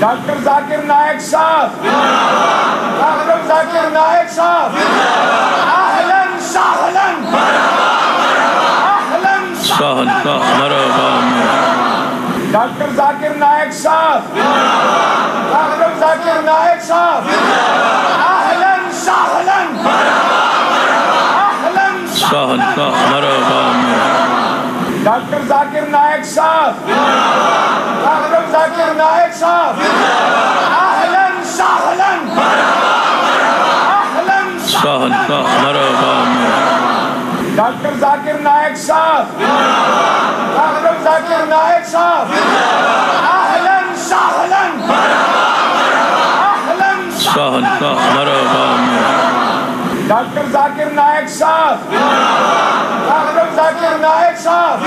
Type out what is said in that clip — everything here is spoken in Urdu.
ڈاکٹر ذاکر نائک صاحب، ڈاکٹر ذاکر نائک صاحب، اہلاً سہلاً، اہلاً سہلاً، مرحبا ڈاکٹر ذاکر نائک صاحب، ڈاکٹر ذاکر نائک صاحب، اہلاً سہلاً، اہلاً سہلاً، مرحبا ڈاکٹر ذاکر نائک صاحب، ڈاکٹر ذاکر نائک صاحب، اہلاً سہلاً، اہلاً سہلاً، مرحبا ڈاکٹر ذاکر نائک صاحب، ڈاکٹر ذاکر نائک صاحب، اہلاً سہلاً، اہلاً سہلاً، مرحبا ڈاکٹر ذاکر نائک صاحب، ڈاکٹر ذاکر نائک صاحب،